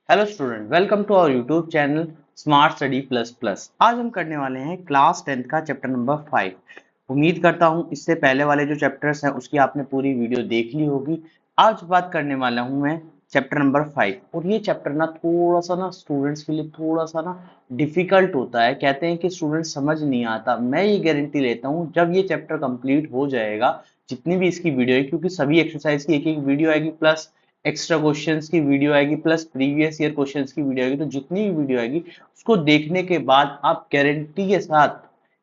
Hello student, welcome to our YouTube channel smart study plus plus. आज हम करने वाले हैं क्लास 10th का चैप्टर नंबर 5। उम्मीद करता हूं इससे पहले वाले जो चैप्टर्स हैं उसकी आपने पूरी वीडियो देख ली होगी। आज बात करने वाला हूं मैं चैप्टर नंबर 5, और ये चैप्टर ना थोड़ा सा ना स्टूडेंट्स के लिए थोड़ा सा ना डिफिकल्ट होता है। कहते हैं कि स्टूडेंट समझ नहीं आता। मैं ये गारंटी लेता हूँ जब ये चैप्टर कंप्लीट हो जाएगा, जितनी भी इसकी वीडियो है, क्योंकि सभी एक्सरसाइज की एक एक वीडियो आएगी, प्लस एक्स्ट्रा क्वेश्चंस की वीडियो आएगी, प्लस प्रीवियस ईयर क्वेश्चंस की वीडियो आएगी। तो जितनी भी वीडियो आएगी उसको देखने के बाद आप गारंटी के साथ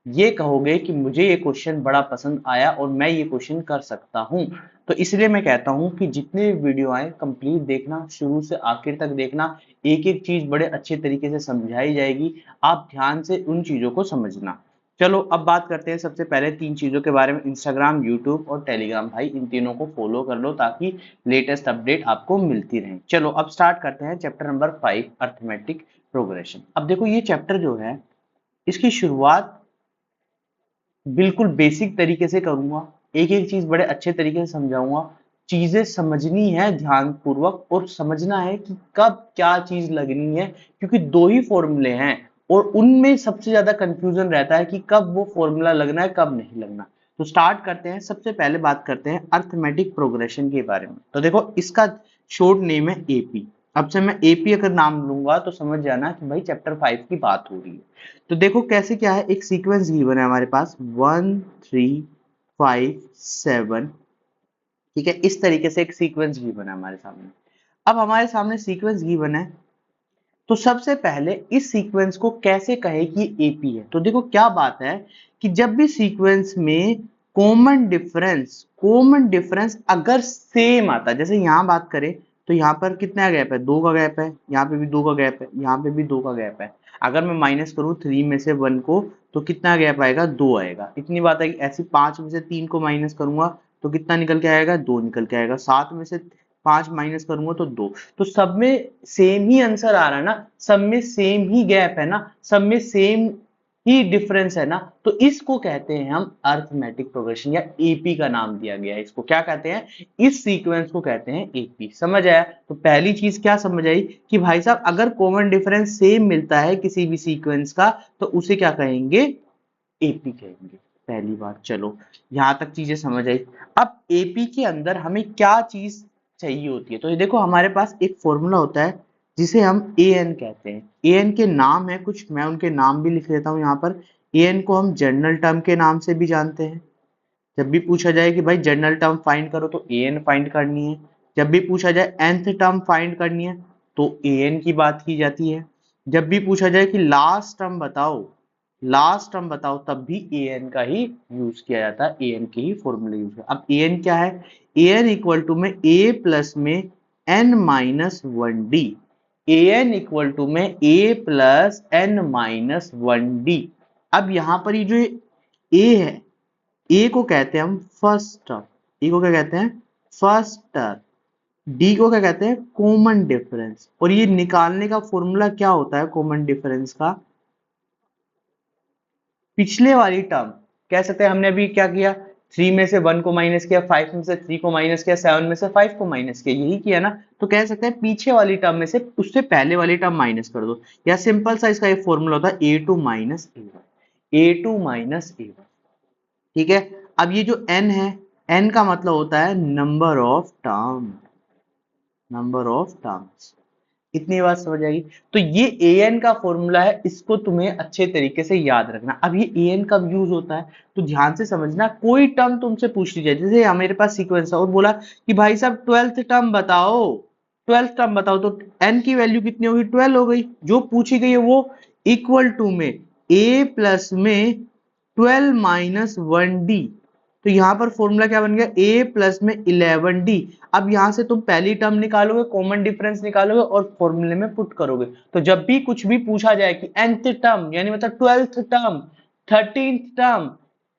ये कहोगे कि मुझे ये क्वेश्चन बड़ा पसंद आया और मैं ये क्वेश्चन कर सकता हूं। तो इसलिए मैं कहता हूं कि जितने भी वीडियो आए कंप्लीट देखना, शुरू से आखिर तक देखना। एक एक चीज बड़े अच्छे तरीके से समझाई जाएगी, आप ध्यान से उन चीजों को समझना। चलो अब बात करते हैं सबसे पहले तीन चीजों के बारे में। इंस्टाग्राम, यूट्यूब और टेलीग्राम। भाई इन तीनों को फॉलो कर लो ताकि लेटेस्ट अपडेट आपको मिलती रहे। चलो अब स्टार्ट करते हैं चैप्टर नंबर 5, अर्थमेटिक प्रोग्रेशन। अब देखो ये चैप्टर जो है इसकी शुरुआत बिल्कुल बेसिक तरीके से करूंगा, एक एक चीज बड़े अच्छे तरीके से समझाऊंगा। चीजें समझनी है ध्यान पूर्वक, और समझना है कि कब क्या चीज लगनी है, क्योंकि दो ही फॉर्मूले हैं और उनमें सबसे ज्यादा कंफ्यूजन रहता है कि कब वो फॉर्मूला लगना है कब नहीं लगना। तो स्टार्ट करते हैं। सबसे पहले बात करते हैं अर्थमेटिक प्रोग्रेशन के बारे में। तो देखो इसका शॉर्ट नेम है एपी। अब से मैं एपी अगर नाम लूंगा तो समझ जाना कि भाई चैप्टर 5 की बात हो रही है। तो देखो कैसे क्या है, एक सीक्वेंस गिवन है हमारे पास 1 3 5 7। ठीक है, इस तरीके से एक सीक्वेंस गिवन है हमारे सामने। अब हमारे सामने सीक्वेंस गिवन है, तो सबसे पहले इस सीक्वेंस को कैसे कहे कि एपी है। तो देखो क्या बात है कि जब भी सीक्वेंस में कॉमन डिफरेंस अगर सेम आता है, जैसे यहां बात करें तो यहां पर कितना गैप है, 2 का गैप है, यहाँ पे भी 2 का गैप है, यहाँ पे भी 2 का गैप है। अगर मैं माइनस करूं 3 में से 1 को तो कितना गैप आएगा, 2 आएगा। इतनी बात है कि ऐसी 5 में से 3 को माइनस करूंगा तो कितना निकल के आएगा, 2 निकल के आएगा। 7 में से 5 माइनस करूंगा तो 2। तो सब में सेम ही आंसर आ रहा है ना, सब में सेम ही गैप है ना, सब में सेम ही डिफरेंस है ना। तो इसको कहते हैं हम अर्थमेटिक प्रोग्रेशन, या एपी का नाम दिया गया है। इसको क्या कहते हैं, इस सीक्वेंस को कहते हैं एपी। समझ आया? तो पहली चीज क्या समझ आई कि भाई साहब अगर कॉमन डिफरेंस सेम मिलता है किसी भी सीक्वेंस का तो उसे क्या कहेंगे, एपी कहेंगे। पहली बात, चलो यहां तक चीजें समझ आई। अब एपी के अंदर हमें क्या चीज चाहिए होती है। तो ये देखो हमारे पास एक फॉर्मूला होता है जिसे हम ए एन कहते हैं। ए एन के नाम है कुछ, मैं उनके नाम भी लिख लेता हूं यहाँ पर। ए एन को हम जनरल टर्म के नाम से भी जानते हैं। जब भी पूछा जाए कि भाई जनरल टर्म फाइंड करो तो ए एन फाइंड करनी है। जब भी पूछा जाए nth टर्म फाइंड करनी है तो ए एन की बात की जाती है। जब भी पूछा जाए कि लास्ट टर्म बताओ तब भी ए एन का ही यूज किया जाता है, ए एन के ही फॉर्मूले यूज। अब ए एन क्या है, ए एन इक्वल टू में ए प्लस में N minus one D. A N equal to में A plus N minus one D. अब यहां पर ये जो ए है, ए को कहते हैं हम फर्स्ट टर्म। ए को क्या कहते हैं, फर्स्ट टर्म। डी को क्या कहते हैं, कॉमन डिफरेंस। और ये निकालने का फॉर्मूला क्या होता है कॉमन डिफरेंस का, पिछले वाली टर्म कह सकते हैं। हमने अभी क्या किया, 3 में से 1 को माइनस किया, 5 में से 3 को माइनस किया, 7 में से 5 को माइनस किया, यही किया ना। तो कह सकते हैं पीछे वाली टर्म में से उससे पहले वाली टर्म माइनस कर दो। या सिंपल सा इसका एक फॉर्मूला होता है A two minus A one, A two minus A one. ठीक है। अब ये जो n है, n का मतलब होता है number of term, number of terms. इतनी बात समझ आएगी। तो ये an का फॉर्मूला है, इसको तुम्हें अच्छे तरीके से याद रखना। अब ये an कब यूज होता है तो ध्यान से समझना। कोई टर्म तुमसे पूछ ली जाए, जैसे यहाँ मेरे पास सीक्वेंस है और बोला कि भाई साहब 12th टर्म बताओ, 12th टर्म बताओ, तो n की वैल्यू कितनी होगी, 12 हो गई। जो पूछी गई है वो इक्वल टू में a प्लस में 12 माइनस वन डी। तो यहां पर फॉर्मूला क्या बन गया, a प्लस में 11d। अब यहां से तुम पहली टर्म निकालोगे, कॉमन डिफरेंस निकालोगे और फॉर्मूले में पुट करोगे। तो जब भी कुछ भी पूछा जाए कि nth टर्म यानी मतलब 12th term, 13th term,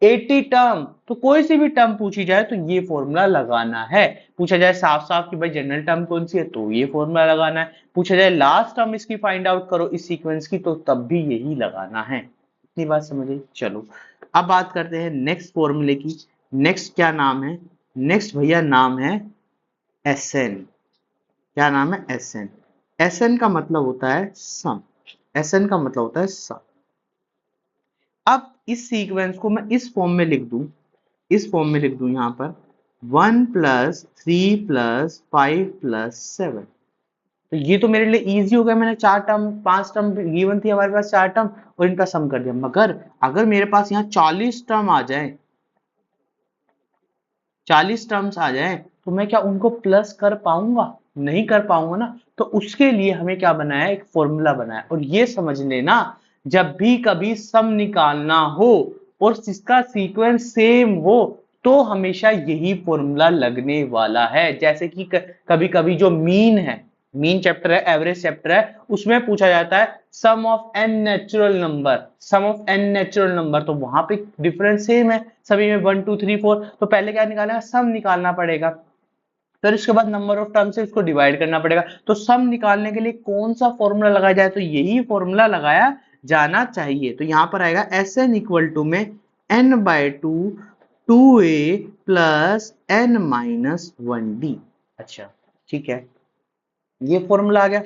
80 term, तो कोई सी भी टर्म पूछी जाए तो ये फॉर्मूला लगाना है। पूछा जाए साफ साफ कि भाई जनरल टर्म कौन सी है तो ये फॉर्मूला लगाना है। पूछा जाए लास्ट टर्म इसकी फाइंड आउट करो इस सीक्वेंस की, तो तब भी यही लगाना है। इतनी बात समझ आई। चलो अब बात करते हैं नेक्स्ट फॉर्मूले की। नेक्स्ट क्या नाम है, नेक्स्ट भैया नाम है एस एन। क्या नाम है, एस एन। Sn का मतलब होता है सम, Sn का मतलब होता है सम। अब इस सीक्वेंस को मैं इस फॉर्म में लिख दूं, इस फॉर्म में लिख दूं यहां पर 1 प्लस 3 प्लस 5 प्लस 7। तो ये तो मेरे लिए इजी हो गया, मैंने चार टर्म, पांच टर्म गिवन थी हमारे पास, चार टर्म, और इनका सम कर दिया। मगर अगर मेरे पास यहाँ 40 टर्म आ जाए, 40 टर्म्स आ जाए, तो मैं क्या उनको प्लस कर पाऊंगा? नहीं कर पाऊंगा ना। तो उसके लिए हमें क्या बनाया, एक फॉर्मूला बनाया। और ये समझ लेना, जब भी कभी सम निकालना हो और इसका सीक्वेंस सेम हो, तो हमेशा यही फॉर्मूला लगने वाला है। जैसे कि कभी कभी जो मीन है, मीन चैप्टर है, एवरेज चैप्टर है, उसमें पूछा जाता है sum of N natural number, sum of N natural number, तो वहां पे डिफरेंस सेम है सभी में, 1 2 3 4। तो पहले क्या निकालना, सम निकालना पड़ेगा, फिर उसके बाद नंबर ऑफ टर्म से इसको डिवाइड करना पड़ेगा। तो सम निकालने के लिए कौन सा फॉर्मूला लगाया जाए, तो यही फॉर्मूला लगाया जाना चाहिए। तो यहां पर आएगा एस एन इक्वल टू में N by two, 2a plus N minus 1d। अच्छा ठीक है, ये फॉर्मूला आ गया।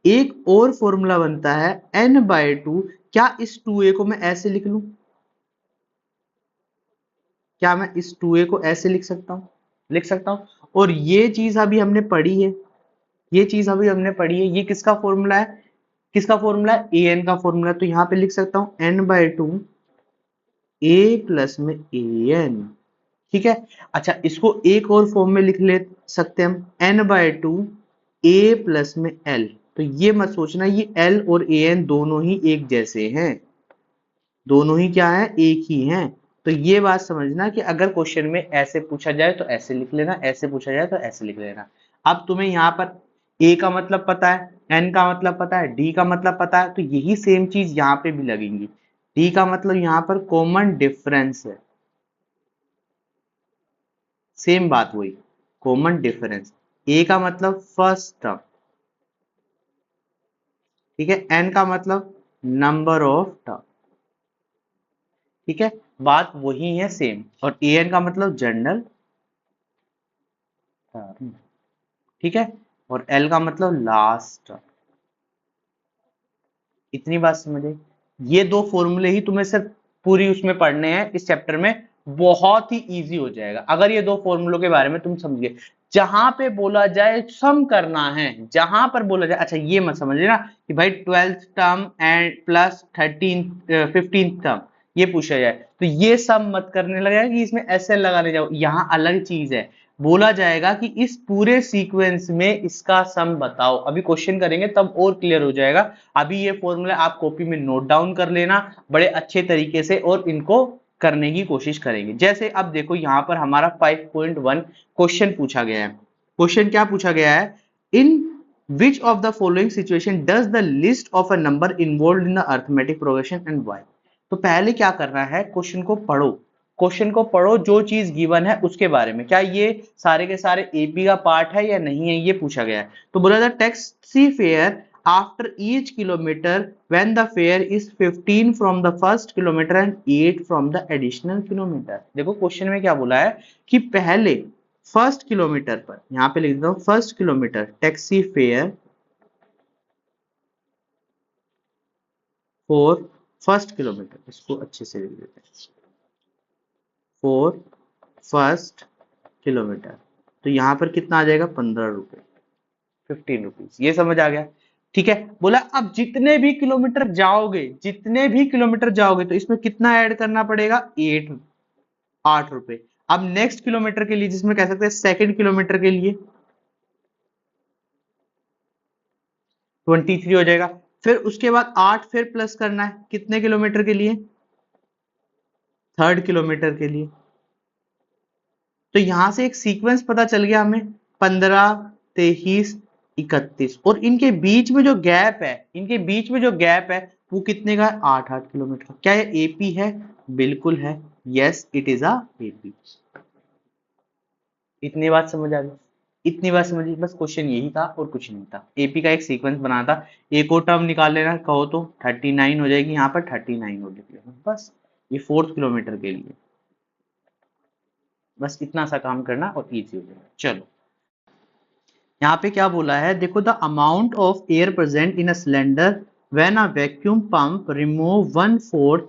एक और फॉर्मूला बनता है n बाय टू। क्या इस 2a को मैं ऐसे लिख लूं? क्या मैं इस 2a को ऐसे लिख सकता हूं? लिख सकता हूं। और ये चीज अभी हमने पढ़ी है, ये चीज अभी हमने पढ़ी है। ये किसका फॉर्मूला है? किसका फॉर्मूला है? ए एन का फॉर्मूला। तो यहां पे लिख सकता हूं n by two A plus में ए एन। ठीक है। अच्छा, इसको एक और फॉर्म में लिख ले सकते हैं हम, n by two A plus में एल। तो ये मत सोचना ये एल और ए एन दोनों ही एक जैसे हैं, दोनों ही क्या है, एक ही हैं। तो ये बात समझना कि अगर क्वेश्चन में ऐसे पूछा जाए तो ऐसे लिख लेना, ऐसे पूछा जाए तो ऐसे लिख लेना। अब तुम्हें यहाँ पर ए का मतलब पता है, एन का मतलब पता है, डी का मतलब पता है, तो यही सेम चीज यहाँ पे भी लगेंगी। डी का मतलब यहाँ पर कॉमन डिफरेंस है, सेम बात वही, कॉमन डिफरेंस। ए का मतलब फर्स्ट टर्म, ठीक है। एन का मतलब नंबर ऑफ टर्म, ठीक है। बात वही है सेम। और ए एन का मतलब जनरल टर्म, ठीक है। और एल का मतलब लास्ट। इतनी बात समझे? ये दो फॉर्मूले ही तुम्हें सिर्फ पूरी उसमें पढ़ने हैं इस चैप्टर में, बहुत ही इजी हो जाएगा अगर ये दो फॉर्मूलों के बारे में तुम समझिए। जहां पे बोला जाए सम करना है, जहां पर बोला जाए, अच्छा ये मत समझ लेना कि भाई 12th term and plus 15th term ये पूछा जाए, तो ये सम मत करने लगेगा कि इसमें ऐसे लगाने जाओ, यहां अलग चीज है। बोला जाएगा कि इस पूरे सीक्वेंस में इसका सम बताओ। अभी क्वेश्चन करेंगे तब और क्लियर हो जाएगा। अभी ये फॉर्मूला आप कॉपी में नोट डाउन कर लेना बड़े अच्छे तरीके से, और इनको करने की कोशिश करेंगे। जैसे अब देखो यहाँ पर हमारा 5.1 क्वेश्चन पूछा गया है। क्वेश्चन क्या पूछा गया है, in which of the following situation does the list of a number involve in the arithmetic progression and why. तो पहले क्या करना है, क्वेश्चन को पढ़ो, क्वेश्चन को पढ़ो, जो चीज गिवन है उसके बारे में, क्या ये सारे के सारे एपी का पार्ट है या नहीं है, ये पूछा गया है। तो बोला था taxi fare after each kilometre when the fair is 15 from the first kilometre and 8 from the additional kilometre. देखो क्वेश्चन में क्या बोला है कि पहले फर्स्ट किलोमीटर पर, यहां पे लिख देता हूं first kilometre taxi fare for first kilometre, इसको अच्छे से लिख देते हैं, फॉर फर्स्ट किलोमीटर। तो यहां पर कितना आ जाएगा, 15 रुपए, 15 रुपीज। ये समझ आ गया? ठीक है। बोला अब जितने भी किलोमीटर जाओगे, जितने भी किलोमीटर जाओगे, तो इसमें कितना ऐड करना पड़ेगा, 8 रुपए। अब नेक्स्ट किलोमीटर के लिए, जिसमें कह सकते हैं सेकंड किलोमीटर के लिए 23 हो जाएगा। फिर उसके बाद 8 फिर प्लस करना है, कितने किलोमीटर के लिए, थर्ड किलोमीटर के लिए। तो यहां से एक सीक्वेंस पता चल गया हमें, 15, 23, 31, और इनके बीच में जो गैप है, इनके बीच में जो गैप है वो कितने का है, 8 8 किलोमीटर। क्या ये एपी है? बिल्कुल है, yes it is a AP. इतनी बात समझ आ गई? इतनी बात समझिए, बस क्वेश्चन यही था और कुछ नहीं था। एपी का एक सीक्वेंस बना था, एक और टर्म निकाल लेना कहो तो 39 हो जाएगी, यहाँ पर 39 हो जाएगी बस, ये फोर्थ किलोमीटर के लिए। बस इतना सा काम करना और इजी हो जाएगा। चलो यहाँ पे क्या बोला है, देखो, the amount of air present in a cylinder when a vacuum pump remove 1/4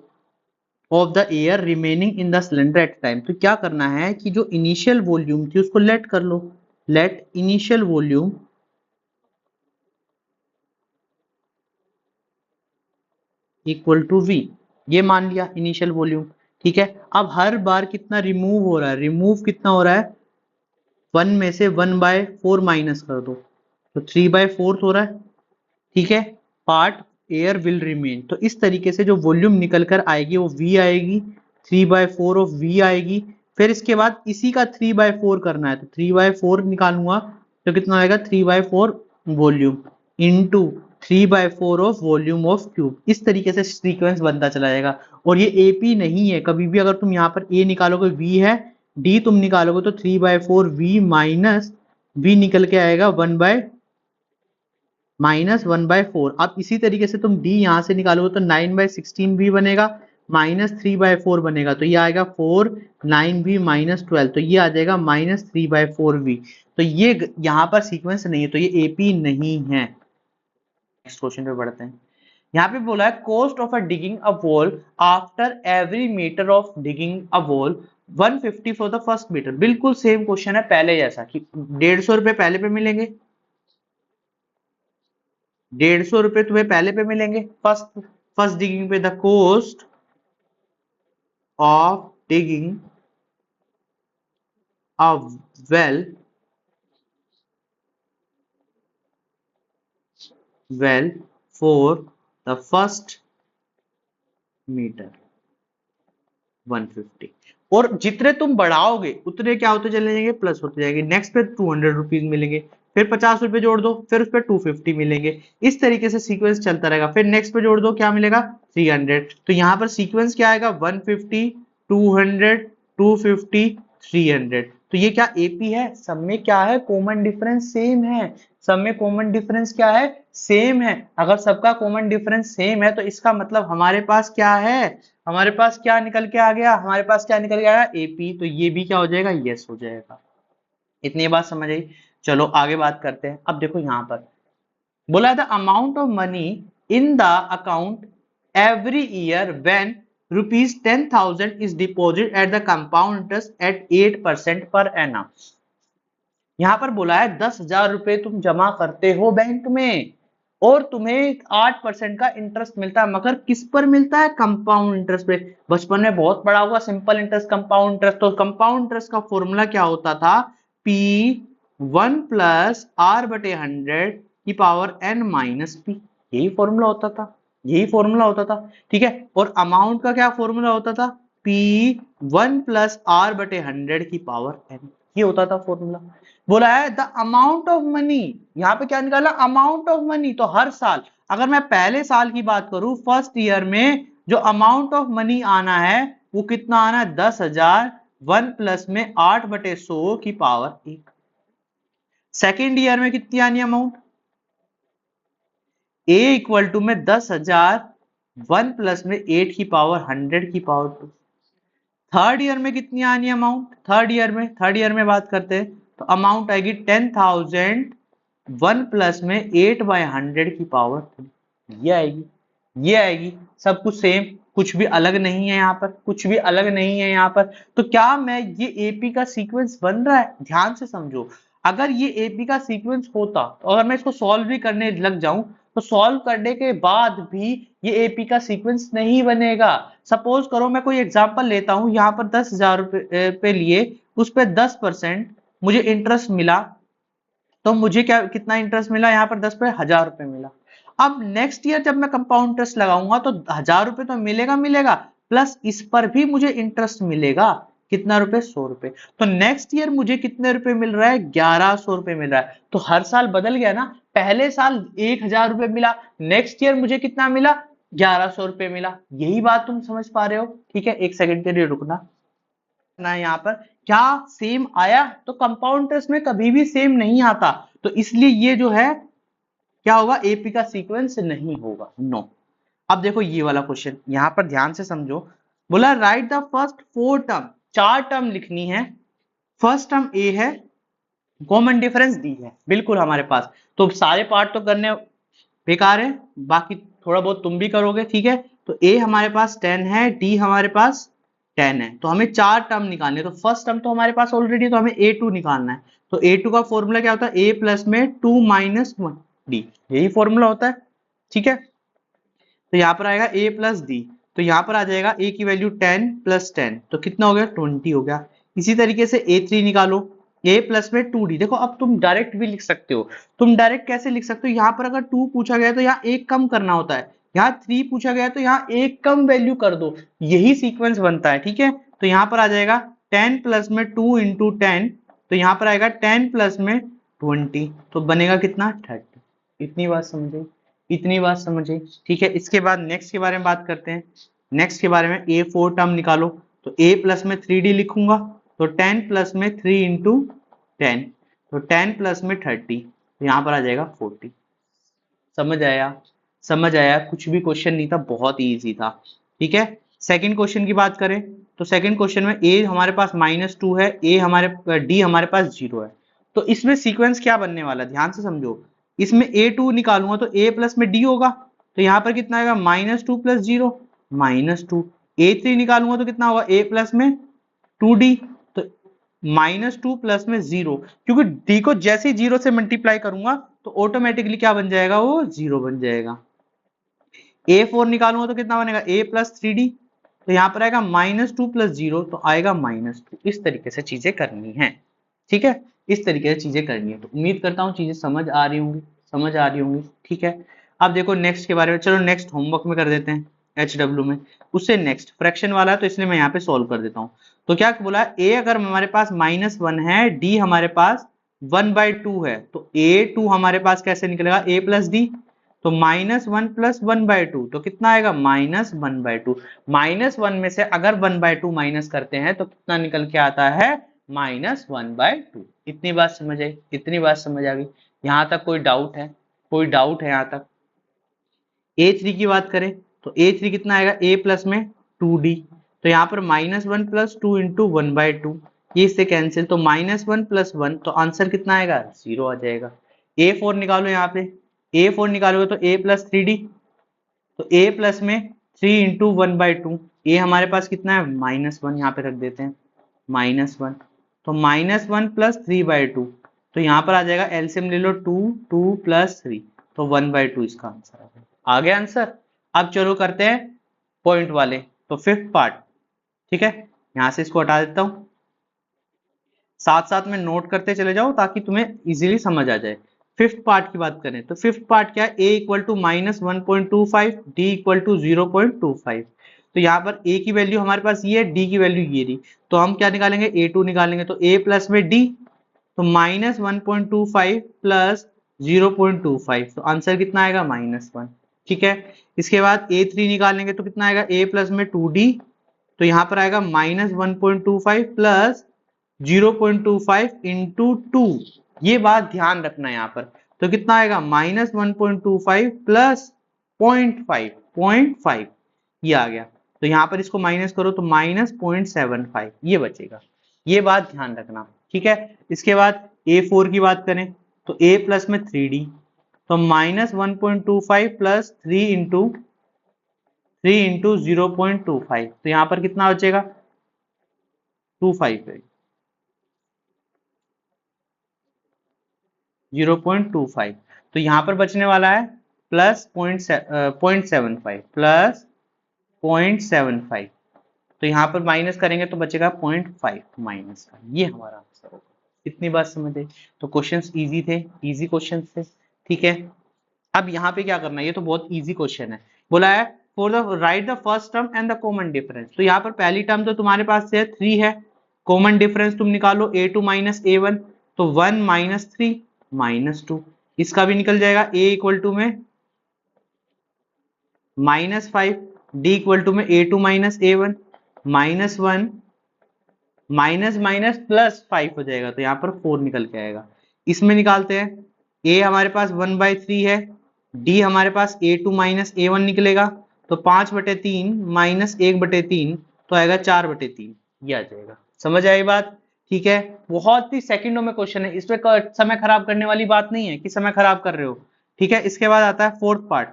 of the air remaining in the cylinder at time. तो क्या करना है कि जो इनिशियल वॉल्यूम थी उसको लेट कर लो, let initial volume equal to V, ये मान लिया इनिशियल वॉल्यूम। ठीक है, अब हर बार कितना रिमूव हो रहा है, रिमूव कितना हो रहा है, 1 में से 1/4 माइनस कर दो तो 3/4 हो रहा है। ठीक है, पार्ट एयर विल रिमेन, तो इस तरीके से जो वॉल्यूम निकल कर आएगी वो वी आएगी, 3/4 ऑफ वी आएगी। फिर इसके बाद इसी का 3/4 करना है, तो 3/4 निकालूंगा तो कितना आएगा, 3/4 volume into 3/4 of volume of cube. इस तरीके से सीक्वेंस बनता चला जाएगा। और ये एपी नहीं है, कभी भी अगर तुम यहाँ पर ए निकालोगे वी है, डी तुम निकालोगे तो 3/4 वी माइनस वी निकल के आएगा 1/4। अब इसी तरीके से तुम डी यहां से निकालोगे तो 9/16 भी बनेगा, -3/4 बनेगा, तो ये आएगा 4, 9v -12, तो ये आ जाएगा -3/4v। तो ये यहाँ पर सीक्वेंस नहीं है, तो ये एपी नहीं है। नेक्स्ट क्वेश्चन पे बढ़ते हैं। यहाँ पे बोला है cost of a digging a wall after every metre of digging a wall 150 for the first metre. बिल्कुल सेम क्वेश्चन है पहले जैसा कि 150 रुपए पहले पे मिलेंगे, 150 रुपए तुम्हें पहले पे मिलेंगे फर्स्ट फर्स्ट डिगिंग पे। The cost of digging a well well for the first metre 150। और जितने तुम बढ़ाओगे उतने क्या होते चले जाएंगे, प्लस होते जाएंगे। नेक्स्ट पे 200 रुपीज मिलेंगे, फिर 50 रुपए जोड़ दो, फिर उस पर 250 मिलेंगे। इस तरीके से सीक्वेंस चलता रहेगा। फिर नेक्स्ट पे जोड़ दो, क्या मिलेगा, 300। तो यहाँ पर सीक्वेंस क्या आएगा, 150, 200, 250, 300। तो ये क्या एपी है, सब में क्या है, कॉमन डिफरेंस सेम है। सब में कॉमन डिफरेंस क्या है, सेम है। अगर सबका कॉमन डिफरेंस सेम है तो इसका मतलब हमारे पास क्या है, हमारे पास क्या निकल के आ गया, हमारे पास क्या निकल के आया, एपी। तो ये भी क्या हो जाएगा, यस हो जाएगा। इतनी बात समझ आई। चलो आगे बात करते हैं। अब देखो यहाँ पर बोला the amount of money in the account every year when ₹10,000 is deposit at the compound interest eight 8% per annum. यहां पर बोला है 10,000 रुपए तुम जमा करते हो बैंक में और तुम्हें 8% का इंटरेस्ट मिलता है, मगर किस पर मिलता है, कंपाउंड इंटरेस्ट पे। बचपन में बहुत पढ़ा होगा सिंपल इंटरेस्ट, कंपाउंड इंटरेस्ट। तो कंपाउंड इंटरेस्ट का फॉर्मूला क्या होता था, P1 प्लस R/100 की पावर n माइनस पी, यही फॉर्मूला होता था, यही फॉर्मूला होता था। ठीक है, और अमाउंट का क्या फॉर्मूला होता था, P1 प्लस R/100 की पावर n, ये होता था फॉर्मूला। बोला है द अमाउंट ऑफ मनी, यहां पे क्या निकाला, अमाउंट ऑफ मनी। तो हर साल, अगर मैं पहले साल की बात करूं, फर्स्ट ईयर में जो अमाउंट ऑफ मनी आना है वो कितना आना है, 10,000, 1 प्लस में 8/100 की पावर 1। सेकेंड ईयर में कितनी आनी अमाउंट, ए इक्वल टू में 10,000, 1 प्लस में 8 की पावर 100 की पावर 2। थर्ड ईयर में कितनी आनी अमाउंट, थर्ड ईयर में बात करते हैं तो अमाउंट आएगी 10,000, 1 प्लस में 8/100 की पावर 3, ये आएगी, ये आएगी। सब कुछ सेम, कुछ भी अलग नहीं है यहाँ पर, कुछ भी अलग नहीं है यहाँ पर। तो क्या मैं ये एपी का सीक्वेंस बन रहा है, ध्यान से समझो। अगर ये एपी का सीक्वेंस होता तो अगर मैं इसको सॉल्व भी करने लग जाऊं तो सॉल्व करने के बाद भी ये एपी का सीक्वेंस नहीं बनेगा। सपोज करो मैं कोई एग्जांपल लेता हूं, यहाँ पर 10,000 रुपए पे लिए, उस पर 10% मुझे इंटरेस्ट मिला, तो मुझे क्या कितना इंटरेस्ट मिला, यहाँ पर 10 पे 1,000 रुपए मिला। अब नेक्स्ट ईयर जब मैं कंपाउंड इंटरेस्ट लगाऊंगा तो 1,000 रुपए तो मिलेगा मिलेगा, प्लस इस पर भी मुझे इंटरेस्ट मिलेगा, कितना रुपए, 100 रुपए। तो नेक्स्ट ईयर मुझे कितने रुपए मिल रहा है, 1,100 रुपए मिल रहा है। तो हर साल बदल गया ना, पहले साल 1,000 रुपए मिला, नेक्स्ट ईयर मुझे कितना मिला, 1,100 रुपए मिला। यही बात तुम समझ पा रहे हो। ठीक है, एक सेकंड के लिए रुकना ना, यहाँ पर क्या सेम आया, तो कंपाउंड इंटरेस्ट में कभी भी सेम नहीं आता, तो इसलिए ये जो है क्या होगा, एपी का सीक्वेंस नहीं होगा, नो। अब देखो ये वाला क्वेश्चन, यहां पर ध्यान से समझो। बोला right the first 4 term, 4 term लिखनी है। फर्स्ट टर्म ए है, कॉमन डिफरेंस डी है बिल्कुल हमारे पास। तो सारे पार्ट तो करने बेकार है, बाकी थोड़ा बहुत तुम भी करोगे, ठीक है। तो ए हमारे पास 10 है, डी हमारे पास 10 है, तो हमें चार टर्म निकालने। तो फर्स्ट टर्म तो हमारे पास ऑलरेडी, तो हमें ए टू निकालना है। तो ए टू का फॉर्मूला क्या होता है, ए प्लस में 2 माइनस 1 डी, यही फॉर्मूला होता है, ठीक है। तो यहाँ पर आएगा a प्लस डी, तो यहाँ पर आ जाएगा a की वैल्यू 10 प्लस 10, तो कितना हो गया 20 हो गया। इसी तरीके से a3 निकालो, a प्लस में 2d। देखो अब तुम डायरेक्ट भी लिख सकते हो। तुम डायरेक्ट कैसे लिख सकते हो, यहाँ पर अगर 2 पूछा गया तो यहाँ एक कम करना होता है, यहाँ 3 पूछा गया तो यहाँ एक कम वैल्यू कर दो, यही सीक्वेंस बनता है, ठीक है। तो यहाँ पर आ जाएगा 10 प्लस में 2 इंटू 10, तो यहाँ पर आएगा 10 प्लस में 20, तो बनेगा कितना 30। इतनी बात समझे, इतनी बात समझे, ठीक है। इसके बाद नेक्स्ट के बारे में बात करते हैं। नेक्स्ट के बारे में a4 टर्म निकालो, तो a प्लस में 3d लिखूंगा, तो 10 प्लस में 3 इंटू 10, तो 10 प्लस में 30, तो यहाँ पर आ जाएगा 40। समझ आया, समझ आया, कुछ भी क्वेश्चन नहीं था, बहुत ही ईजी था, ठीक है। सेकंड क्वेश्चन की बात करें, तो सेकंड क्वेश्चन में a हमारे पास -2 है, d हमारे पास 0 है। तो इसमें सीक्वेंस क्या बनने वाला है, ध्यान से समझो। इसमें a2 निकालूंगा तो a प्लस में d होगा, तो यहाँ पर कितना आएगा -2 प्लस 0 -2। a3 निकालूंगा तो कितना होगा a प्लस में 2d, तो -2 प्लस में 0, क्योंकि d को जैसे ही 0 से मल्टीप्लाई करूंगा तो ऑटोमेटिकली क्या बन जाएगा, वो 0 बन जाएगा। a4 निकालूंगा तो कितना बनेगा a प्लस 3d, तो यहाँ पर आएगा -2 प्लस 0, तो आएगा -2। इस तरीके से चीजें करनी है, ठीक है, इस तरीके से चीजें करनी है। तो उम्मीद करता हूँ चीजें समझ आ रही होंगी, समझ आ रही होंगी, ठीक है। अब देखो नेक्स्ट के बारे में, चलो नेक्स्ट होमवर्क में कर देते हैं HW में। उससे नेक्स्ट फ्रैक्शन वाला है, तो इसलिए मैं यहाँ पे सॉल्व कर देता हूँ। तो क्या बोला, a अगर हमारे पास -1 है, d हमारे पास 1/2 है, तो a2 हमारे पास कैसे निकलेगा, a प्लस डी, तो -1 प्लस 1/2, तो कितना आएगा -1/2। -1 में से अगर 1/2 माइनस करते हैं तो कितना निकल के आता है, -1/2। इतनी बात समझ आई, इतनी बात समझ आ गई, यहाँ तक कोई डाउट है, कोई डाउट है यहाँ तक। a3 की बात करें, तो a3 कितना आएगा, a प्लस में 2d, तो यहाँ पर -1 प्लस 2 इंटू 1/2, ये इससे कैंसिल, तो -1 प्लस 1, तो आंसर कितना आएगा 0 आ जाएगा। a4 निकालो, यहाँ पे a4 निकालोगे तो a प्लस 3d, तो a प्लस में 3 इंटू 1/2, a हमारे पास कितना है -1, यहाँ पे रख देते हैं -1, तो -1 प्लस 3/2, तो यहाँ पर आ जाएगा एलसीएम ले लो 2, 2 प्लस 3, तो 1/2 इसका आंसर आ गया आंसर। अब चलो करते हैं पॉइंट वाले, तो फिफ्थ पार्ट, ठीक है। यहाँ से इसको हटा देता हूँ, साथ साथ में नोट करते चले जाओ ताकि तुम्हें इजीली समझ आ जाए। फिफ्थ पार्ट की बात करें तो फिफ्थ पार्ट क्या है, a equal to -1.25, d equal to 0.25। तो यहाँ पर a की वैल्यू हमारे पास ये है, d की वैल्यू ये रही, तो हम क्या निकालेंगे a2 निकालेंगे, तो a प्लस में d, तो -1.25 प्लस 0.25, तो आंसर कितना आएगा -1, ठीक है। इसके बाद a3 निकालेंगे तो कितना आएगा, a प्लस में 2d, तो यहाँ पर आएगा -1.25 प्लस 0.25 इंटू 2, ये बात ध्यान रखना है यहाँ पर। तो कितना आएगा -1.25 प्लस 0.5 ये आ गया, तो यहाँ पर इसको माइनस करो तो -0.75 ये बचेगा, ये बात ध्यान रखना, ठीक है। इसके बाद a4 की बात करें तो a प्लस में 3d, तो -1.25 प्लस 3 इंटू 0.25, तो यहाँ पर कितना बचेगा 25 है, 0.25, तो यहाँ पर बचने वाला है प्लस 0.75 प्लस 0.75, तो यहाँ पर माइनस करेंगे तो बचेगा 0.5 माइनस का, ये हमारा आंसर होगा। इतनी बात समझ आई, तो क्वेश्चंस इजी थे, इजी क्वेश्चंस थे, ठीक है। अब यहाँ पे क्या करना है, ये तो बहुत इजी क्वेश्चन है, बोला है for the right the first term and the common difference. तो यहाँ पर पहली टर्म तो तुम्हारे पास है 3 है, कॉमन डिफरेंस तुम निकालो a2 माइनस a1, तो 1 माइनस 3 -2, इसका भी निकल जाएगा, a इक्वल टू में -5, d इक्वल टू में a2 minus a1 -1, minus minus plus 5 हो जाएगा, तो यहाँ पर 4 निकल के आएगा। इसमें निकालते हैं, a हमारे पास 1/3 है, d हमारे पास a2 माइनस a1 निकलेगा, तो 5/3 माइनस 1/3, तो आएगा 4/3, ये आ जाएगा। समझ आई बात, ठीक है, बहुत ही सेकंडों में क्वेश्चन है, इसमें समय खराब करने वाली बात नहीं है कि समय खराब कर रहे हो। ठीक है, इसके बाद आता है फोर्थ पार्ट।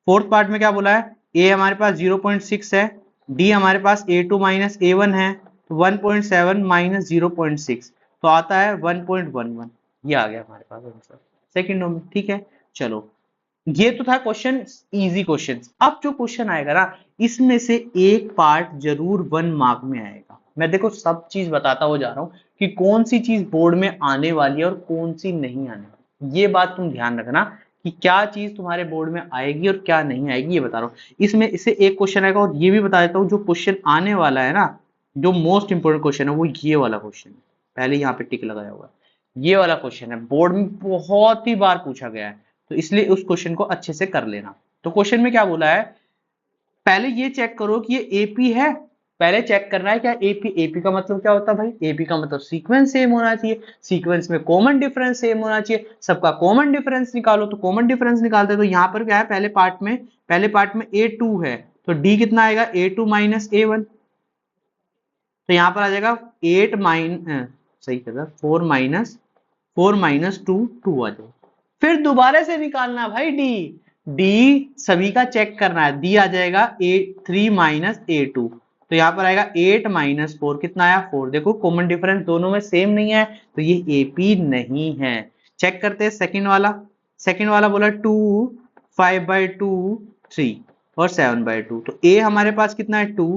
फोर्थ पार्ट में क्या बोला है, ए हमारे पास 0.6 है, डी हमारे पास a2 माइनस a1 है, तो 1.7 माइनस 0.6 तो आता है 1.11। ये आ गया हमारे पास आंसर सेकंडों में। ठीक है, चलो ये तो था क्वेश्चन, इजी क्वेश्चन। अब जो क्वेश्चन आएगा ना, इसमें से एक पार्ट जरूर 1 मार्क में आएगा। मैं देखो सब चीज बताता हुआ जा रहा हूं कि कौन सी चीज बोर्ड में आने वाली है और कौन सी नहीं आने वाली। ये बात तुम ध्यान रखना कि क्या चीज तुम्हारे बोर्ड में आएगी और क्या नहीं आएगी, ये बता रहा हूँ। इसमें इससे एक क्वेश्चन आएगा, और ये भी बता देता हूँ जो क्वेश्चन आने वाला है ना, जो मोस्ट इंपोर्टेंट क्वेश्चन है वो ये वाला क्वेश्चन है। पहले यहाँ पे टिक लगाया हुआ है, ये वाला क्वेश्चन है, बोर्ड में बहुत ही बार पूछा गया है, तो इसलिए उस क्वेश्चन को अच्छे से कर लेना। तो क्वेश्चन में क्या बोला है, पहले ये चेक करो कि ये एपी है। पहले चेक करना है क्या एपी, एपी का मतलब क्या होता है भाई, एपी का मतलब सीक्वेंस सेम होना चाहिए, सीक्वेंस में कॉमन डिफरेंस सेम होना चाहिए, सबका कॉमन डिफरेंस निकालो। तो कॉमन डिफरेंस निकालते हैं, तो यहां पर क्या है, पहले पार्ट में a2 है, तो d कितना आएगा, a2 माइनस a1। तो यहां पर आ जाएगा 8 सही कहता, 4 माइनस 2 आ जाएगा। फिर दोबारा से निकालना भाई डी, डी सभी का चेक करना है, डी आ जाएगा a3 माइनस a2। तो यहां पर आएगा 8 माइनस 4, कितना आया 4। देखो कॉमन डिफरेंस दोनों में सेम नहीं है, तो ये एपी नहीं है। चेक करते हैं सेकंड वाला बोला 2, 5/2, 3 और 7/2। तो ए हमारे पास कितना है 2,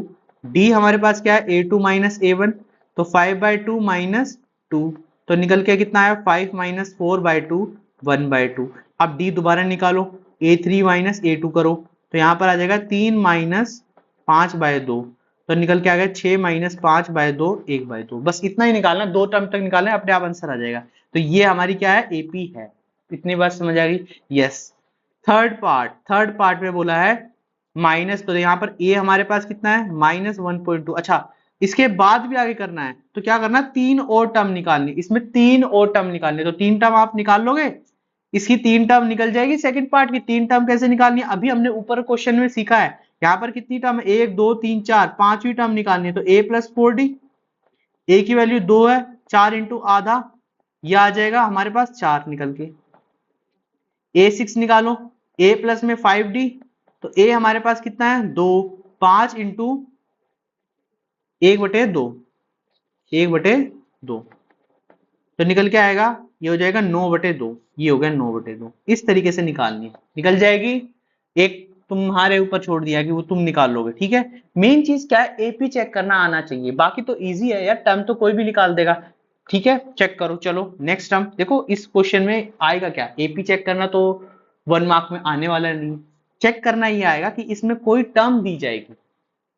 डी हमारे पास क्या है a2 माइनस a1, तो 5/2 माइनस 2, तो निकल के कितना है 5 माइनस 4/2, 1/2। अब डी दोबारा निकालो, a3 माइनस a2 करो, तो यहां पर आ जाएगा 3 माइनस 5/2, तो निकल के आ गया 6 माइनस 5/2, 1/2। बस इतना ही निकालना, 2 टर्म तक निकालना है, अपने आप आंसर आ जाएगा। तो ये हमारी क्या है, एपी है। इतनी बात समझ आ गई, यस। थर्ड पार्ट में बोला है माइनस, तो यहाँ पर ए हमारे पास कितना है -1.2। अच्छा, इसके बाद भी आगे करना है, तो क्या करना, 3 और टर्म निकालनी, इसमें 3 और टर्म निकालनी, तो 3 टर्म आप निकाल लोगे, इसकी 3 टर्म निकल जाएगी। सेकंड पार्ट की 3 टर्म कैसे निकालनी है, अभी हमने ऊपर क्वेश्चन में सीखा है। यहाँ पर कितनी टर्म है, 1 2 3 4, पांचवी टर्म निकालनी है, तो a प्लस 4d, ए की वैल्यू 2 है, 4 इंटू आधा, यह आ जाएगा हमारे पास 4 निकल के। a6 निकालो, a प्लस में 5d, तो a हमारे पास कितना है 2, 5 इंटू 1/2, 1/2, तो निकल के आएगा, ये हो जाएगा 9/2, ये हो गया 9/2। इस तरीके से निकालनी है, निकल जाएगी। एक तुम्हारे ऊपर छोड़ दिया कि वो तुम निकाल लोगे। ठीक है, मेन चीज क्या है, एपी चेक करना आना चाहिए, बाकी तो इजी है यार, टर्म तो कोई भी निकाल देगा। ठीक है, चेक करो। चलो नेक्स्ट टर्म देखो, इस क्वेश्चन में आएगा क्या, एपी चेक करना तो 1 मार्क में आने वाला नहीं। चेक करना ये आएगा कि इसमें कोई टर्म दी जाएगी,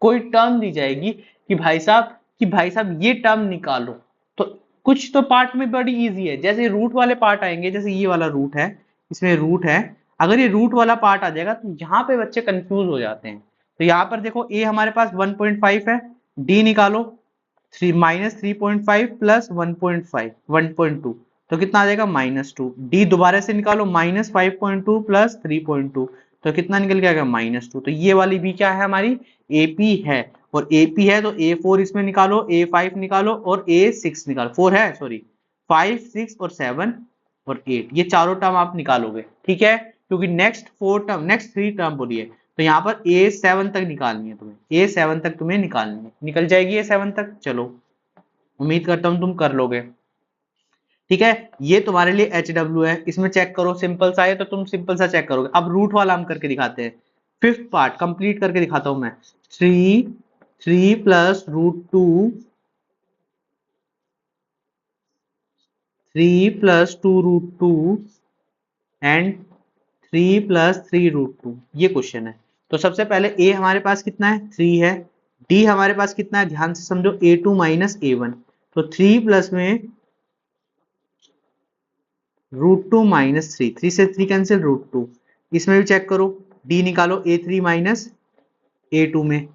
कोई टर्म दी जाएगी कि भाई साहब ये टर्म निकालो। तो कुछ तो पार्ट में बड़ी इजी है, जैसे रूट वाले पार्ट आएंगे, जैसे ये वाला रूट है, इसमें रूट है, अगर ये रूट वाला पार्ट आ जाएगा तो यहाँ पे बच्चे कंफ्यूज हो जाते हैं। तो यहाँ पर देखो ए हमारे पास 1.5 है, डी निकालो, 3 - 3.5 प्लस 1.5, 1.2, तो कितना आ जाएगा -2। डी दोबारा से निकालो, -5.2 प्लस 3.2, तो कितना निकल के आएगा -2। तो ये वाली भी क्या है, हमारी एपी है। और एपी है तो A4 इसमें निकालो, A5 निकालो और A6 निकालो, 4 है सॉरी, 5 6 और 7 और 8, ये चारों टर्म आप निकालोगे। ठीक है, क्योंकि नेक्स्ट 3 टर्म बोलिए, तो यहाँ पर A7 तक निकालनी है तुम्हें, A7 तक तुम्हें निकालनी है, निकल जाएगी A7 तक। चलो उम्मीद करता हूं तुम कर लोगे। ठीक है, ये तुम्हारे लिए HW है, इसमें चेक करो, सिंपल सा है तो तुम सिंपल सा चेक करोगे। अब रूट वाला हम करके दिखाते हैं, फिफ्थ पार्ट कंप्लीट करके दिखाता हूं मैं। 3 प्लस √2, 3 प्लस 2√2 एंड 3 प्लस 3√2, ये क्वेश्चन है। तो सबसे पहले ए हमारे पास कितना है 3 है, डी हमारे पास कितना है, ध्यान से समझो, a2 माइनस a1, तो 3 प्लस में √2 माइनस 3, 3 से 3 कैंसिल, √2। इसमें भी चेक करो, डी निकालो, a3 माइनस a2 में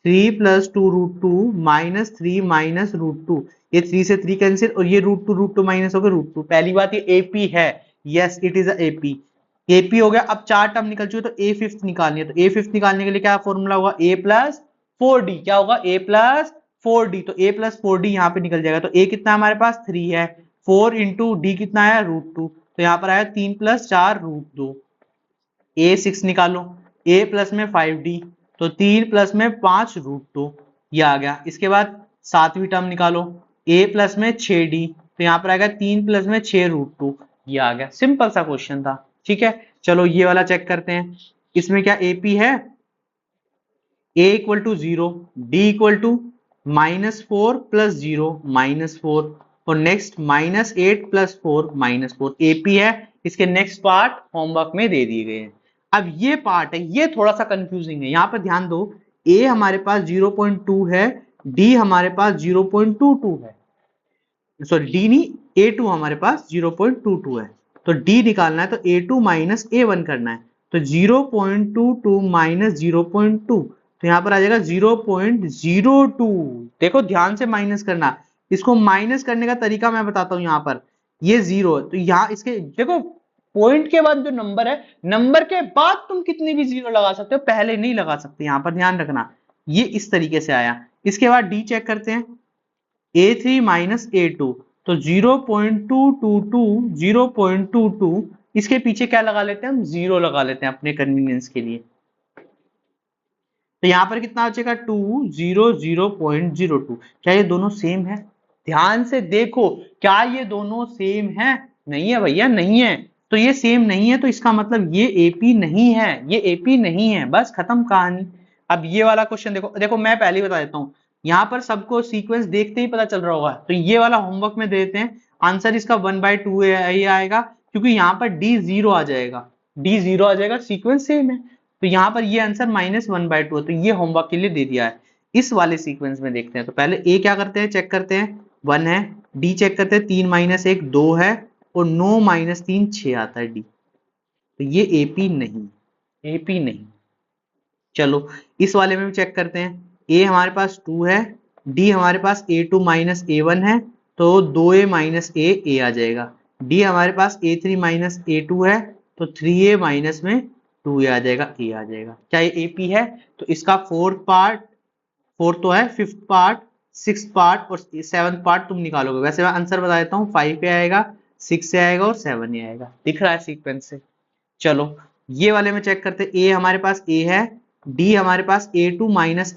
3 प्लस 2√2 माइनस 3 माइनस √2, ये 3 से 3 कैंसिल, और ये √2 माइनस हो गया √2। पहली बात ये एपी है, yes it is AP, AP हो गया। अब 4 टर्म निकल चुके, तो ए फिफ्थ निकालनी है, तो ए फिफ्थ निकालने के लिए क्या फॉर्मूला होगा, a प्लस 4d, क्या होगा a प्लस 4d, तो a प्लस 4d यहाँ पे निकल जाएगा। तो a कितना हमारे पास 3 है, 4 इंटू डी कितना है √2, तो यहाँ पर आया 3 + 4 √2। a 6 निकालो, a प्लस में 5d, तो 3 प्लस में 5 √2, ये आ गया। इसके बाद सातवीं टर्म निकालो, a प्लस में 6d, तो यहाँ पर आएगा 3 प्लस में 6 √2, ये आ गया। सिंपल सा क्वेश्चन था, ठीक है। चलो ये वाला चेक करते हैं, इसमें क्या AP है, a equal to 0, d equal to -4 + 0 -4, और नेक्स्ट -8 + 4 -4 AP है। इसके नेक्स्ट पार्ट होमवर्क में दे दिए गए हैं। अब ये पार्ट है, ये थोड़ा सा कंफ्यूजिंग है, यहां पर ध्यान दो। a हमारे पास 0.2 है, d हमारे पास 0.22 है, सॉरी d नहीं, a2 हमारे पास 0.22 है, तो d निकालना है तो a2 - a1 करना है, तो 0.22 - 0.2, तो यहाँ पर आ जाएगा 0.02। देखो ध्यान से माइनस करना, इसको माइनस करने का तरीका मैं बताता हूँ। यहाँ पर ये 0 है, तो यहाँ इसके देखो पॉइंट के बाद जो नंबर है, नंबर के बाद तुम कितनी भी 0 लगा सकते हो, पहले नहीं लगा सकते, यहाँ पर ध्यान रखना। ये इस तरीके से आया। इसके बाद d चेक करते हैं, a3 - a2, तो 0.222 0.22, इसके पीछे क्या लगा लेते हैं हम, 0 लगा लेते हैं अपने कन्वीनियंस के लिए। तो यहां पर कितना बचेगा, 200.02। क्या ये दोनों सेम है, ध्यान से देखो, क्या ये दोनों सेम है, नहीं है भैया, नहीं है। तो ये सेम नहीं है, तो इसका मतलब ये AP नहीं है, ये AP नहीं है, बस खत्म कहानी। अब ये वाला क्वेश्चन देखो, देखो मैं पहले ही बता देता हूँ, यहाँ पर सबको सीक्वेंस देखते ही पता चल रहा होगा, तो ये वाला होमवर्क में दे देते हैं। आंसर इसका 1/2 ही आएगा, क्योंकि यहाँ पर D 0 आ जाएगा, D 0 आ जाएगा, सीक्वेंस सेम है। तो यहाँ पर ये आंसर -1/2 है, तो ये होमवर्क के लिए दे दिया है। इस वाले सीक्वेंस में देखते हैं, तो पहले A क्या करते हैं, चेक करते हैं, 1 है, D चेक करते हैं, 3 - 1 2 है, और 9 - 3 6 आता है D, तो ये AP नहीं, AP नहीं। चलो इस वाले में भी चेक करते हैं, A हमारे पास 2 है, D हमारे पास A2 - A1 है, तो 2A - A आ जाएगा। D हमारे पास A3 - A2 है, तो 3A माइनस में 2A आ जाएगा, A आ जाएगा। क्या ये AP है, तो इसका फोर्थ पार्ट, फोर्थ तो है, फिफ्थ पार्ट, सिक्स पार्ट और सेवंथ पार्ट तुम निकालोगे। वैसे मैं आंसर बता देता हूँ, 5 पे आएगा, 6 से आएगा और 7 ही आएगा, दिख रहा है सीक्वेंस से। चलो ये वाले में चेक करते, A हमारे पास A है, D हमारे पास A2 -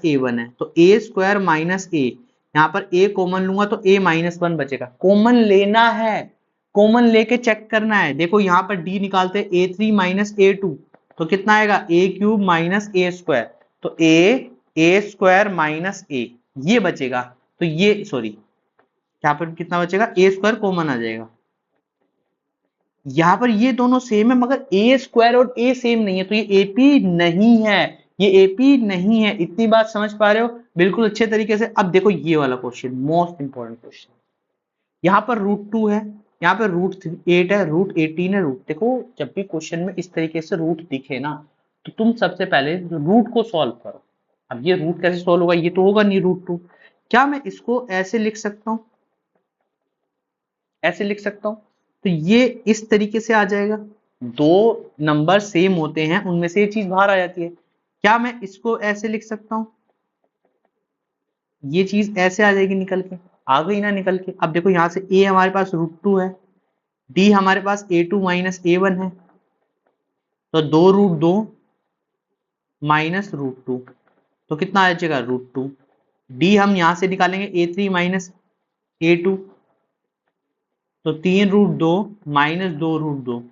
A1 है, तो A² - A, यहाँ पर A कॉमन लूंगा तो A -1 बचेगा, कॉमन लेना है, कॉमन लेके चेक करना है। देखो यहाँ पर D निकालते A3 - A2, तो कितना आएगा, A³ - A², तो A² - A, ये बचेगा। तो ये सॉरी, यहाँ पर कितना बचेगा, A² कॉमन आ जाएगा। यहाँ पर ये दोनों सेम है, मगर A² और A सेम नहीं है, तो ये AP नहीं है, ये AP नहीं है। इतनी बात समझ पा रहे हो बिल्कुल अच्छे तरीके से। अब देखो ये वाला क्वेश्चन, मोस्ट इंपॉर्टेंट क्वेश्चन, यहाँ पर √2 है, यहाँ पर √8 है, √18 है, देखो जब भी क्वेश्चन में इस तरीके से रूट दिखे ना, तो तुम सबसे पहले रूट को सॉल्व करो। अब ये रूट कैसे सॉल्व होगा, ये तो होगा नहीं √2, क्या मैं इसको ऐसे लिख सकता हूं, ऐसे लिख सकता हूं, तो ये इस तरीके से आ जाएगा। दो नंबर सेम होते हैं, उनमें से ये चीज बाहर आ जाती है। क्या मैं इसको ऐसे लिख सकता हूं, ये चीज ऐसे आ जाएगी निकल के, आ गई ना निकल के। अब देखो यहां से A हमारे पास √2 है, D हमारे पास A2 - A1 है, तो 2√2 -√2, तो कितना आ जाएगा, √2। D हम यहां से निकालेंगे A3 - A2, तो 3√2 -2√2,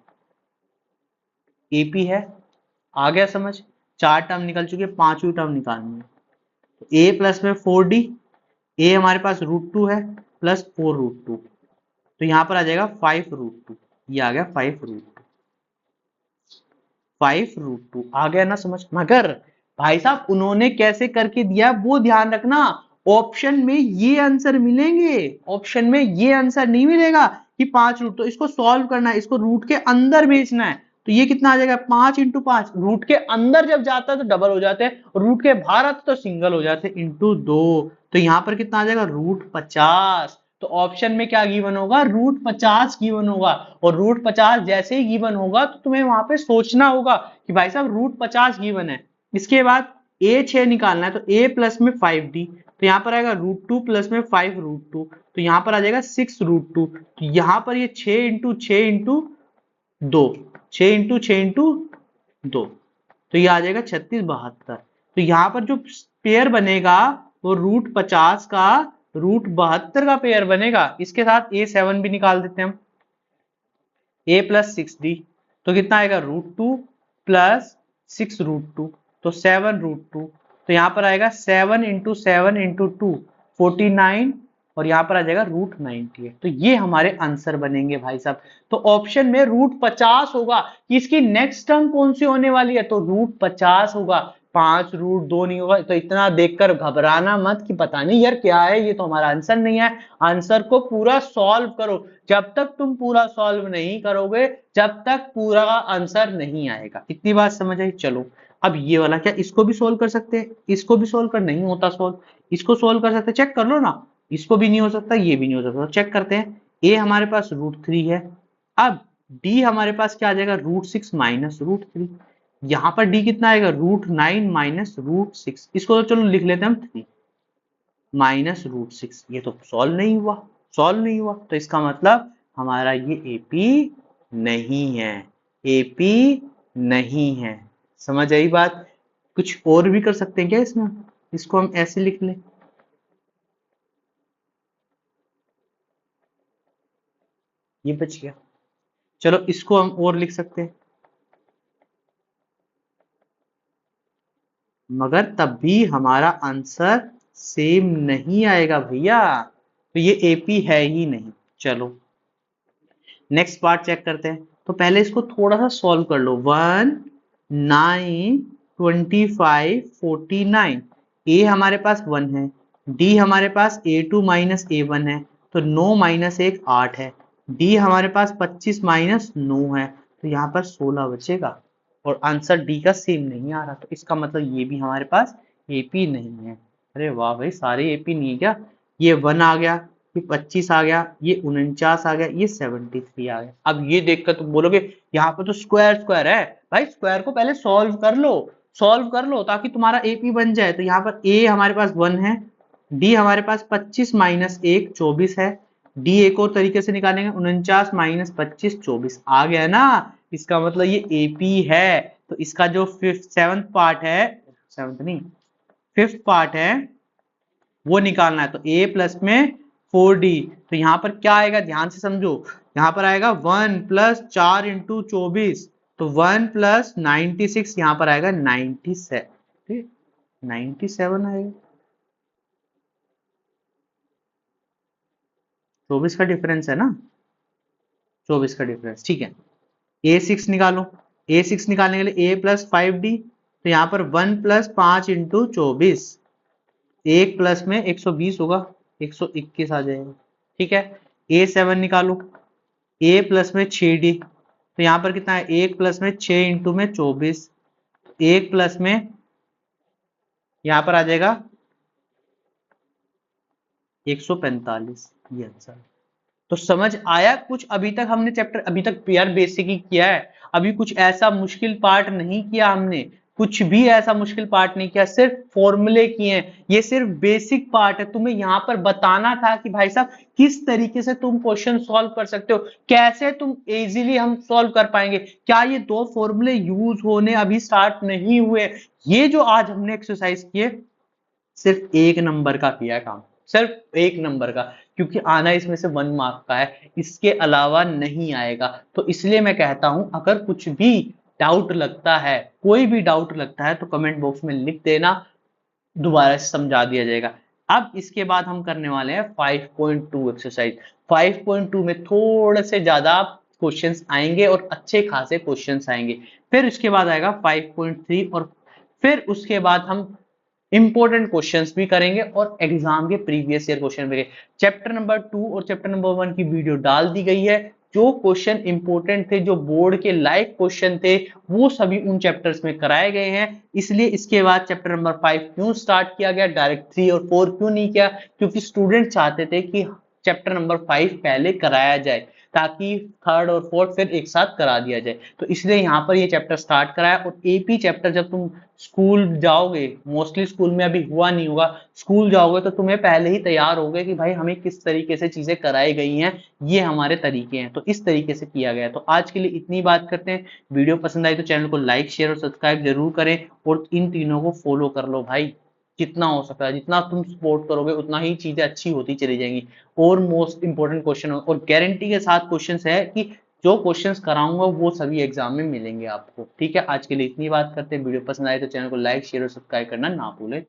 AP है। आ गया समझ, चार टर्म निकल चुके, पांचवी टर्म निकालनी है। तो A प्लस में 4D, A हमारे पास √2 है, प्लस 4√2, तो यहां पर आ जाएगा 5√2, ये आ गया 5√2 आ गया ना समझ। मगर भाई साहब उन्होंने कैसे करके दिया वो ध्यान रखना, ऑप्शन में ये आंसर मिलेंगे, ऑप्शन में ये आंसर नहीं मिलेगा कि 5√2, तो इसको सॉल्व करना है, इसको रूट के अंदर भेजना है। तो ये कितना आ जाएगा, 5 × 5, रूट के अंदर जब जाता है तो डबल हो जाते हैं, और रूट के बाहर आता तो सिंगल हो जाते हैं, ×2, तो यहां पर कितना आ जाएगा, √50। तो ऑप्शन में क्या गिवन होगा, √50 गिवन होगा, और √50 जैसे ही गिवन होगा तो तुम्हें वहां पे सोचना होगा कि भाई साहब √50 गिवन है। इसके बाद A6 निकालना है, तो A प्लस में 5D, तो यहाँ पर आएगा √2 प्लस में 5√2, तो यहाँ पर आ जाएगा 6√2। तो यहाँ पर ये 6 इंटू 6 इंटू 2, 6 इंटू 6 इंटू 2, तो ये आ जाएगा 3672। तो यहाँ पर जो पेयर बनेगा वो √50 का √72 का पेयर बनेगा। इसके साथ A7 भी निकाल देते हैं हम, a प्लस 6d, तो कितना आएगा √2 प्लस 6√2, तो 7√2। तो यहाँ पर आएगा 7 इंटू 7 इंटू 2 49, और यहाँ पर आ जाएगा √98। तो ये हमारे आंसर बनेंगे भाई साहब। तो ऑप्शन में √50 होगा कि इसकी नेक्स्ट टर्म कौन सी होने वाली है, तो √50 होगा, 5√2 नहीं होगा। तो इतना देखकर घबराना मत कि पता नहीं यार क्या है, ये तो हमारा आंसर नहीं है। आंसर को पूरा सॉल्व करो, जब तक तुम पूरा सॉल्व नहीं करोगे जब तक पूरा आंसर नहीं आएगा। इतनी बात समझ आई। चलो अब ये वाला क्या, इसको भी सोल्व कर सकते हैं, इसको भी सोल्व कर, नहीं होता सोल्व, इसको सोल्व कर सकते, चेक कर लो ना, इसको भी नहीं हो सकता, ये भी नहीं हो सकता, चेक करते हैं। ए हमारे पास √3 है, अब डी हमारे पास क्या आ जाएगा, √6 माइनस √3, यहां पर डी कितना आएगा, √9 माइनस √6, इसको तो चलो लिख लेते हैं हम 3 माइनस √6। ये तो सॉल्व नहीं हुआ, सॉल्व नहीं हुआ, तो इसका मतलब हमारा ये एपी नहीं है, एपी नहीं है। समझ आई बात। कुछ और भी कर सकते हैं क्या इसमें, इसको हम ऐसे लिख लें, ये बच गया। चलो इसको हम और लिख सकते हैं, मगर तब भी हमारा आंसर सेम नहीं आएगा भैया, तो ये एपी है ही नहीं। चलो नेक्स्ट पार्ट चेक करते हैं। तो पहले इसको थोड़ा सा सॉल्व कर लो। 1 9 25 49, ए हमारे पास 1 है, डी हमारे पास A2 माइनस A1 है, तो 9 माइनस 1 8 है, डी हमारे पास 25 माइनस 9 है, तो यहाँ पर 16 बचेगा, और आंसर डी का सेम नहीं आ रहा, तो इसका मतलब ये भी हमारे पास एपी नहीं है। अरे वाह भाई, सारे एपी नहीं है क्या, ये 1 आ गया, ये 25 आ गया, ये 49 आ गया, ये 73 आ गया। अब ये देखकर तुम बोलोगे यहाँ पर तो स्क्वायर स्क्वायर है, भाई स्क्वायर को पहले सॉल्व कर लो, सॉल्व कर लो ताकि तुम्हारा एपी बन जाए। तो यहाँ पर ए हमारे पास 1 है, डी हमारे पास 25 माइनस 1 24 है, डी एक और तरीके से निकालेंगे, 49 माइनस 25 24 आ गया ना, इसका मतलब ये एपी है। तो इसका जो सेवंथ पार्ट है, सेवंथ नहीं फिफ्थ पार्ट है, वो निकालना है। तो a प्लस में 4d, तो यहां पर क्या आएगा, ध्यान से समझो, यहां पर आएगा 1 प्लस 4 इंटू 24, तो 1 प्लस 96, यहां पर आएगा 97, ठीक, 97 आएगा, 24 का डिफरेंस है ना, 24 का डिफरेंस, ठीक है। a6 निकालो, a6 निकालने के लिए a प्लस 5d, तो यहाँ पर 1 प्लस 5 इंटू 24, एक प्लस में 120 होगा, 121 आ जाएगा, ठीक है। A7 निकालो, a प्लस में 6d, तो यहाँ पर कितना है, 1 प्लस में 6 इंटू में 24, 1 प्लस में यहाँ पर आ जाएगा 145, ये आंसर। तो समझ आया कुछ, अभी तक हमने चैप्टर अभी तक यार बेसिक ही किया है, अभी कुछ ऐसा मुश्किल पार्ट नहीं किया हमने, कुछ भी ऐसा मुश्किल पार्ट नहीं किया, सिर्फ फॉर्मूले किए हैं, ये सिर्फ बेसिक पार्ट है। तुम्हें यहाँ पर बताना था कि भाई साहब किस तरीके से तुम क्वेश्चन सॉल्व कर सकते हो, कैसे तुम इजीली हम सॉल्व कर पाएंगे। क्या ये दो फॉर्मूले यूज होने अभी स्टार्ट नहीं हुए, ये जो आज हमने एक्सरसाइज किए सिर्फ एक नंबर का किया है काम, सिर्फ एक नंबर का, क्योंकि आना इसमें से 1 मार्क का है, इसके अलावा नहीं आएगा। तो इसलिए मैं कहता हूं अगर कुछ भी डाउट लगता है, कोई भी डाउट लगता है, तो कमेंट बॉक्स में लिख देना, दोबारा से समझा दिया जाएगा। अब इसके बाद हम करने वाले हैं 5.2 एक्सरसाइज। 5.2 में थोड़े से ज्यादा क्वेश्चंस आएंगे और अच्छे खासे क्वेश्चंस आएंगे। फिर उसके बाद आएगा 5.3, और फिर उसके बाद हम इंपॉर्टेंट क्वेश्चंस भी करेंगे और एग्जाम के प्रीवियस ईयर क्वेश्चन भी। चैप्टर नंबर 2 और चैप्टर नंबर 1 की वीडियो डाल दी गई है, जो क्वेश्चन इंपॉर्टेंट थे, जो बोर्ड के लाइक क्वेश्चन थे, वो सभी उन चैप्टर्स में कराए गए हैं। इसलिए इसके बाद चैप्टर नंबर 5 क्यों स्टार्ट किया गया, डायरेक्ट 3 और 4 क्यों नहीं किया, क्योंकि स्टूडेंट चाहते थे कि चैप्टर नंबर 5 पहले कराया जाए, ताकि थर्ड और फोर्थ फिर एक साथ करा दिया जाए। तो इसलिए यहाँ पर ये चैप्टर स्टार्ट कराया। और एपी चैप्टर जब तुम स्कूल जाओगे, मोस्टली स्कूल में अभी हुआ नहीं होगा, स्कूल जाओगे तो तुम्हें पहले ही तैयार होगे कि भाई हमें किस तरीके से चीजें कराई गई हैं, ये हमारे तरीके हैं, तो इस तरीके से किया गया है। तो आज के लिए इतनी बात करते हैं। वीडियो पसंद आई तो चैनल को लाइक शेयर और सब्सक्राइब जरूर करें, और इन तीनों को फॉलो कर लो भाई, जितना हो सकता है। जितना तुम सपोर्ट करोगे उतना ही चीजें अच्छी होती चली जाएंगी। और मोस्ट इंपॉर्टेंट क्वेश्चन और गारंटी के साथ क्वेश्चन है कि जो क्वेश्चंस कराऊंगा वो सभी एग्जाम में मिलेंगे आपको। ठीक है, आज के लिए इतनी बात करते हैं। वीडियो पसंद आए तो चैनल को लाइक शेयर और सब्सक्राइब करना ना भूलें।